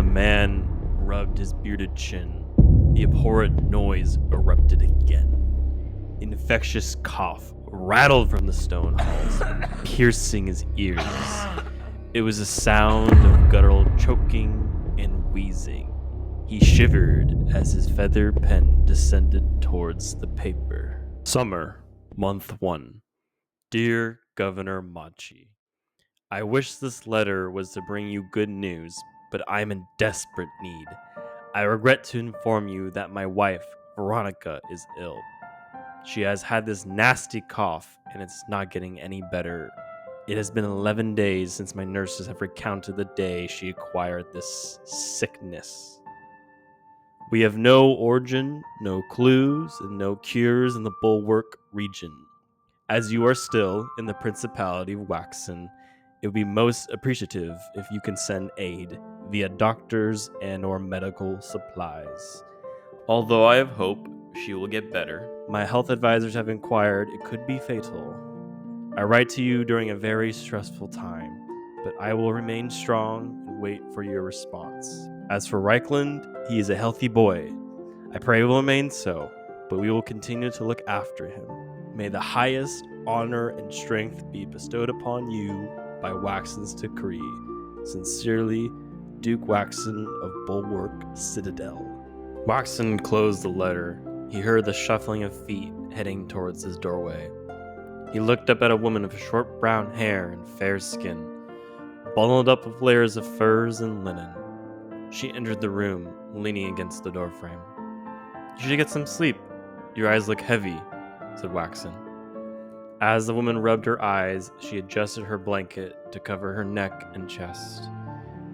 man rubbed his bearded chin, the abhorrent noise erupted again. An infectious cough rattled from the stone halls, piercing his ears. It was a sound of guttural choking and wheezing. He shivered as his feather pen descended towards the paper. Summer, month 1. Dear Governor Machi, I wish this letter was to bring you good news, but I am in desperate need. I regret to inform you that my wife, Veronica, is ill. She has had this nasty cough, and it's not getting any better. It has been 11 days since my nurses have recounted the day she acquired this sickness. We have no origin, no clues, and no cures in the Bulwark region. As you are still in the Principality of Waxen, it would be most appreciative if you can send aid via doctors and or medical supplies. Although I have hope she will get better, my health advisors have inquired it could be fatal. I write to you during a very stressful time, but I will remain strong and wait for your response. As for Reichland, he is a healthy boy. I pray he will remain so, but we will continue to look after him. May the highest honor and strength be bestowed upon you by Waxen's decree. Sincerely, Duke Waxen of Bulwark Citadel. Waxen closed the letter. He heard the shuffling of feet heading towards his doorway. He looked up at a woman of short brown hair and fair skin, bundled up with layers of furs and linen. She entered the room, leaning against the doorframe. You should get some sleep. Your eyes look heavy, said Waxen. As the woman rubbed her eyes, she adjusted her blanket to cover her neck and chest.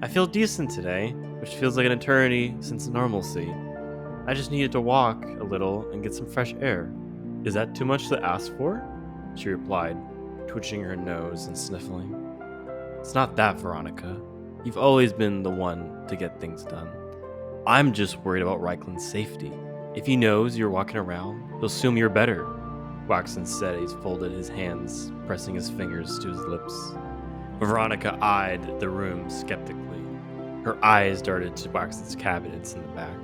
I feel decent today, which feels like an eternity since normalcy. I just needed to walk a little and get some fresh air. Is that too much to ask for? She replied, twitching her nose and sniffling. It's not that, Veronica. You've always been the one to get things done. I'm just worried about Reichland's safety. If he knows you're walking around, he'll assume you're better. Waxen said as he folded his hands, pressing his fingers to his lips. Veronica eyed the room skeptically. Her eyes darted to Waxen's cabinets in the back.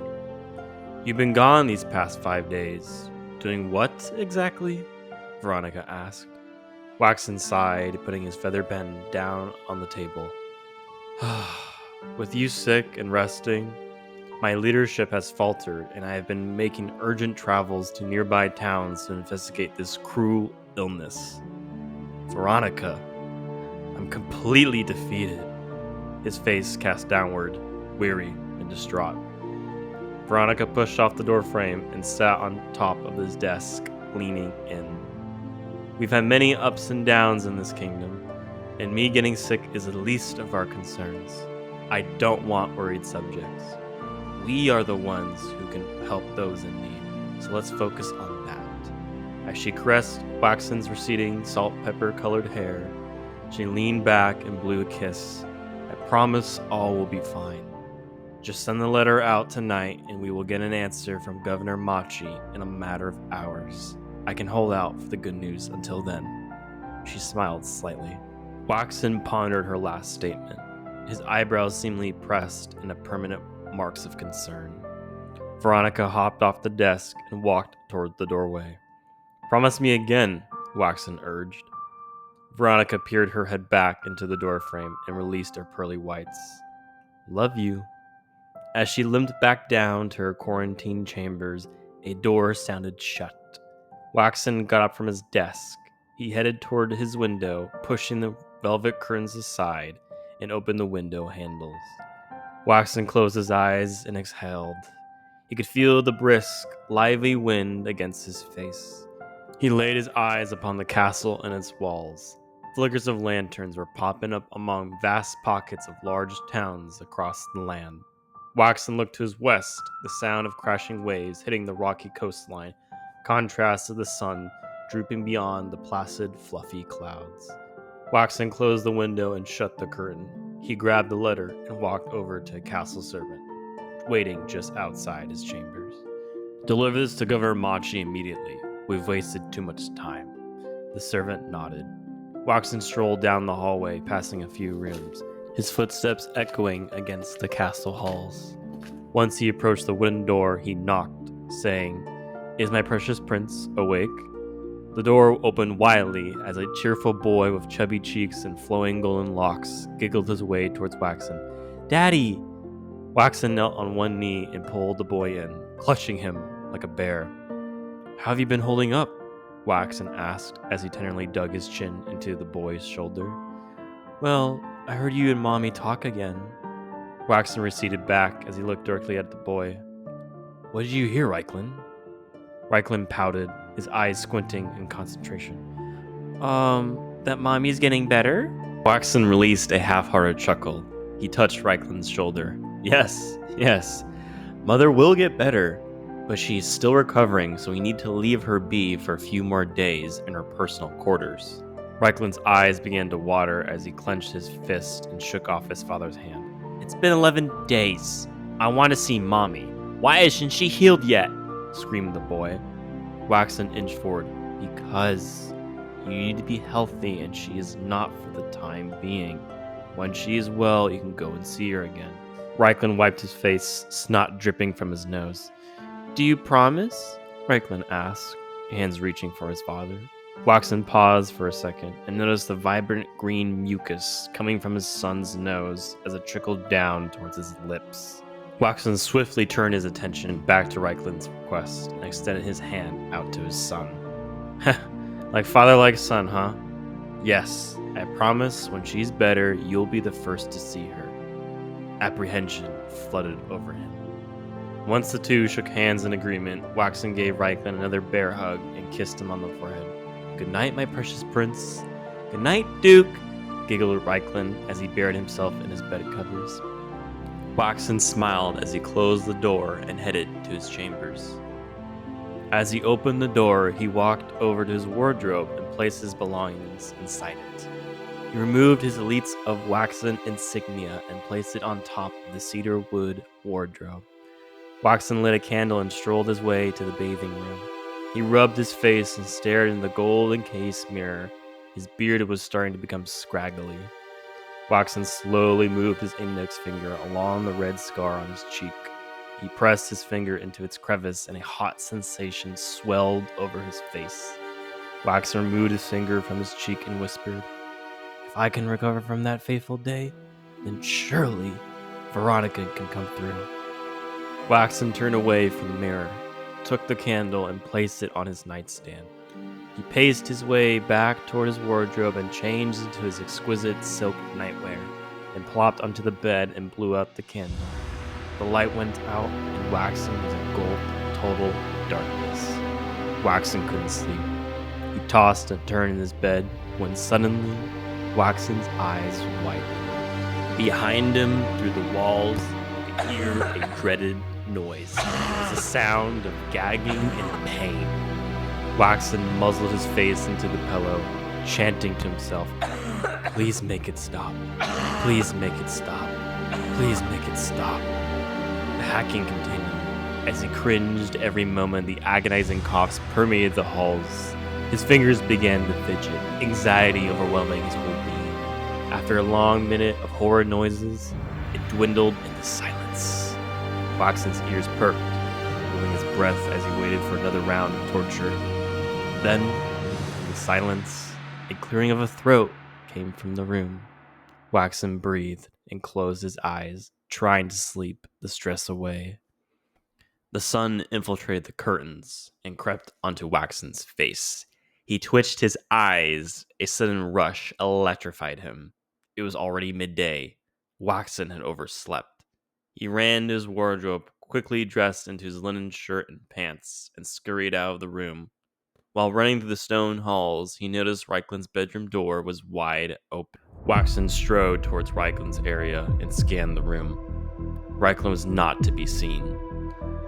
You've been gone these past 5 days. Doing what exactly? Veronica asked. Waxen sighed, putting his feather pen down on the table. With you sick and resting, my leadership has faltered, and I have been making urgent travels to nearby towns to investigate this cruel illness. Veronica, I'm completely defeated. His face cast downward, weary and distraught. Veronica pushed off the doorframe and sat on top of his desk, leaning in. We've had many ups and downs in this kingdom, and me getting sick is the least of our concerns. I don't want worried subjects. We are the ones who can help those in need, so let's focus on that. As she caressed Waxen's receding salt-pepper-colored hair, she leaned back and blew a kiss. I promise all will be fine. Just send the letter out tonight and we will get an answer from Governor Machi in a matter of hours. I can hold out for the good news until then. She smiled slightly. Waxen pondered her last statement, his eyebrows seemingly pressed in a permanent marks of concern. Veronica hopped off the desk and walked toward the doorway. Promise me again, Waxen urged. Veronica peered her head back into the doorframe and released her pearly whites. Love you. As she limped back down to her quarantine chambers, a door sounded shut. Waxen got up from his desk. He headed toward his window, pushing the velvet curtains aside, and opened the window handles. Waxen closed his eyes and exhaled. He could feel the brisk, lively wind against his face. He laid his eyes upon the castle and its walls. Flickers of lanterns were popping up among vast pockets of large towns across the land. Waxen looked to his west. The sound of crashing waves hitting the rocky coastline contrasted the sun drooping beyond the placid, fluffy clouds. Waxen closed the window and shut the curtain. He grabbed the letter and walked over to a castle servant, waiting just outside his chambers. Deliver this to Governor Machi immediately. We've wasted too much time. The servant nodded. Waxen strolled down the hallway, passing a few rooms. his footsteps echoing against the castle halls. Once he approached the wooden door, he knocked, saying, "Is my precious prince awake?" The door opened widely as a cheerful boy with chubby cheeks and flowing golden locks giggled his way towards Waxen. "Daddy!" Waxen knelt on one knee and pulled the boy in, clutching him like a bear. "How have you been holding up?" Waxen asked as he tenderly dug his chin into the boy's shoulder. "Well, I heard you and Mommy talk again." Waxen receded back as he looked directly at the boy. "What did you hear, Reiklin?" Reiklin pouted, his eyes squinting in concentration. That Mommy's getting better?" Waxen released a half-hearted chuckle. He touched Reiklin's shoulder. Yes. Mother will get better, but she's still recovering, so we need to leave her be for a few more days in her personal quarters. Reiklin's eyes began to water as he clenched his fist and shook off his father's hand. "It's been 11 days. I want to see Mommy. Why isn't she healed yet?" screamed the boy. Waxen inched forward. "Because you need to be healthy, and she is not for the time being. When she is well, you can go and see her again." Reiklin wiped his face, snot dripping from his nose. "Do you promise?" Reiklin asked, hands reaching for his father. Waxen paused for a second and noticed the vibrant green mucus coming from his son's nose as it trickled down towards his lips. Waxen swiftly turned his attention back to Reiklin's request and extended his hand out to his son. "Like father, like son, huh? Yes, I promise when she's better, you'll be the first to see her." Apprehension flooded over him. Once the two shook hands in agreement, Waxen gave Reiklin another bear hug and kissed him on the forehead. "Good night, my precious prince." "Good night, Duke," giggled Reiklin as he buried himself in his bed covers. Waxen smiled as he closed the door and headed to his chambers. As he opened the door, he walked over to his wardrobe and placed his belongings inside it. He removed his Elites of Waxen insignia and placed it on top of the cedar wood wardrobe. Waxen lit a candle and strolled his way to the bathing room. He rubbed his face and stared in the golden case mirror. His beard was starting to become scraggly. Waxen slowly moved his index finger along the red scar on his cheek. He pressed his finger into its crevice and a hot sensation swelled over his face. Waxen removed his finger from his cheek and whispered, "If I can recover from that fateful day, then surely Veronica can come through." Waxen turned away from the mirror, took the candle and placed it on his nightstand. He paced his way back toward his wardrobe and changed into his exquisite silk nightwear, and plopped onto the bed and blew out the candle. The light went out, and Waxen was engulfed in total darkness. Waxen couldn't sleep. He tossed and turned in his bed when suddenly Waxen's eyes widened. Behind him, through the walls, he could hear a dreaded noise. It was a sound of gagging and pain. Waxen muzzled his face into the pillow, chanting to himself, "Please make it stop. Please make it stop. Please make it stop." The hacking continued. As he cringed every moment, the agonizing coughs permeated the halls. His fingers began to fidget, anxiety overwhelming his whole being. After a long minute of horrid noises, it dwindled into silence. Waxen's ears perked, holding his breath as he waited for another round of torture. Then, in the silence, a clearing of a throat came from the room. Waxen breathed and closed his eyes, trying to sleep the stress away. The sun infiltrated the curtains and crept onto Waxen's face. He twitched his eyes. A sudden rush electrified him. It was already midday. Waxen had overslept. He ran to his wardrobe, quickly dressed into his linen shirt and pants, and scurried out of the room. While running through the stone halls, he noticed Reiklin's bedroom door was wide open. Waxen strode towards Reiklin's area and scanned the room. Reiklin was not to be seen.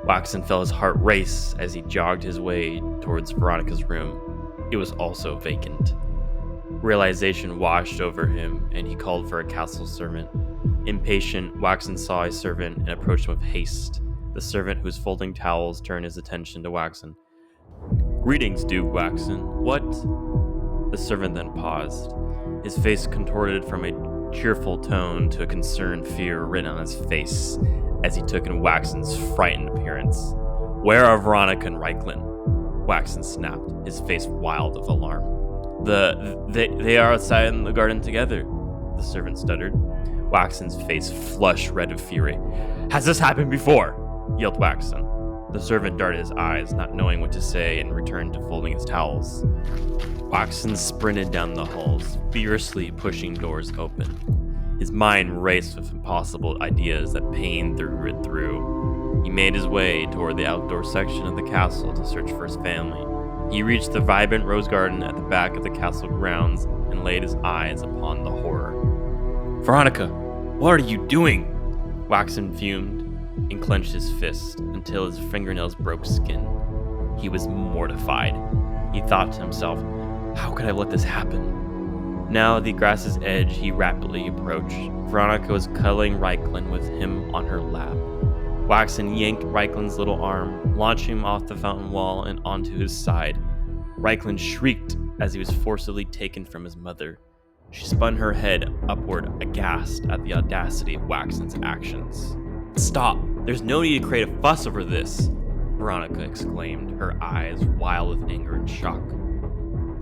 Waxen felt his heart race as he jogged his way towards Veronica's room. It was also vacant. Realization washed over him, and he called for a castle servant. Impatient, Waxen saw a servant and approached him with haste. The servant, whose folding towels turned his attention to Waxen. "Greetings, Duke Waxen. What?" The servant then paused. His face contorted from a cheerful tone to a concerned fear written on his face as he took in Waxen's frightened appearance. "Where are Veronica and Reichland?" Waxen snapped, his face wild with alarm. They are outside in the garden together," the servant stuttered. Waxen's face flushed red with fury. "Has this happened before?" yelled Waxen. The servant darted his eyes, not knowing what to say, and returned to folding his towels. Waxen sprinted down the halls, fiercely pushing doors open. His mind raced with impossible ideas that pain through and through. He made his way toward the outdoor section of the castle to search for his family. He reached the vibrant rose garden at the back of the castle grounds and laid his eyes upon the horror. "Veronica, what are you doing?" Waxen fumed and clenched his fist until his fingernails broke skin. He was mortified. He thought to himself, how could I let this happen? Now at the grass's edge, he rapidly approached. Veronica was cuddling Reichland with him on her lap. Waxen yanked Reichland's little arm, launching him off the fountain wall and onto his side. Reichland shrieked as he was forcibly taken from his mother. She spun her head upward, aghast at the audacity of Waxen's actions. "Stop! There's no need to create a fuss over this!" Veronica exclaimed, her eyes wild with anger and shock.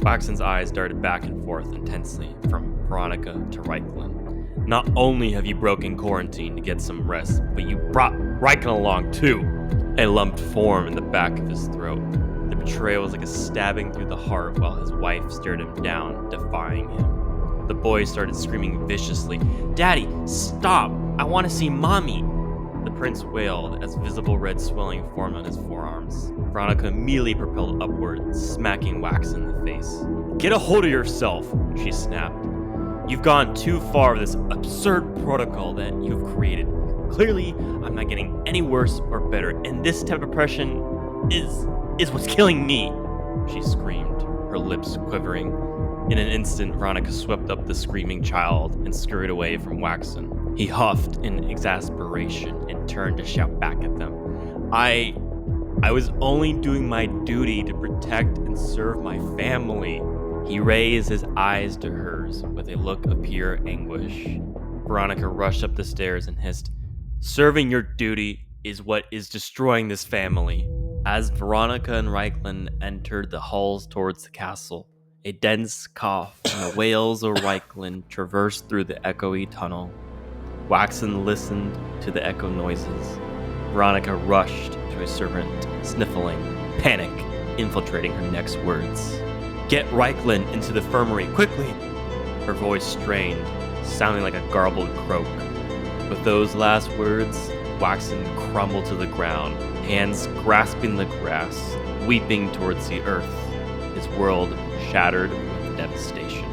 Waxen's eyes darted back and forth intensely from Veronica to Reichland. "Not only have you broken quarantine to get some rest, but you brought Reichland along too!" A lump formed in the back of his throat. The betrayal was like a stabbing through the heart while his wife stared him down, defying him. The boy started screaming viciously, "Daddy, stop! I want to see Mommy!" The prince wailed as visible red swelling formed on his forearms. Veronica immediately propelled upward, smacking Waxen in the face. "Get a hold of yourself," she snapped. "You've gone too far with this absurd protocol that you've created. Clearly, I'm not getting any worse or better, and this type of oppression is what's killing me," she screamed, her lips quivering. In an instant, Veronica swept up the screaming child and scurried away from Waxen. He huffed in exasperation and turned to shout back at them. I was only doing my duty to protect and serve my family." He raised his eyes to hers with a look of pure anguish. Veronica rushed up the stairs and hissed, "Serving your duty is what is destroying this family." As Veronica and Reichland entered the halls towards the castle, a dense cough and the wails of Reichland traversed through the echoey tunnel. Waxen listened to the echo noises. Veronica rushed to a servant, sniffling, panic infiltrating her next words. "Get Reichland into the infirmary, quickly!" Her voice strained, sounding like a garbled croak. With those last words, Waxen crumbled to the ground, hands grasping the grass, weeping towards the earth, his world shattered with devastation.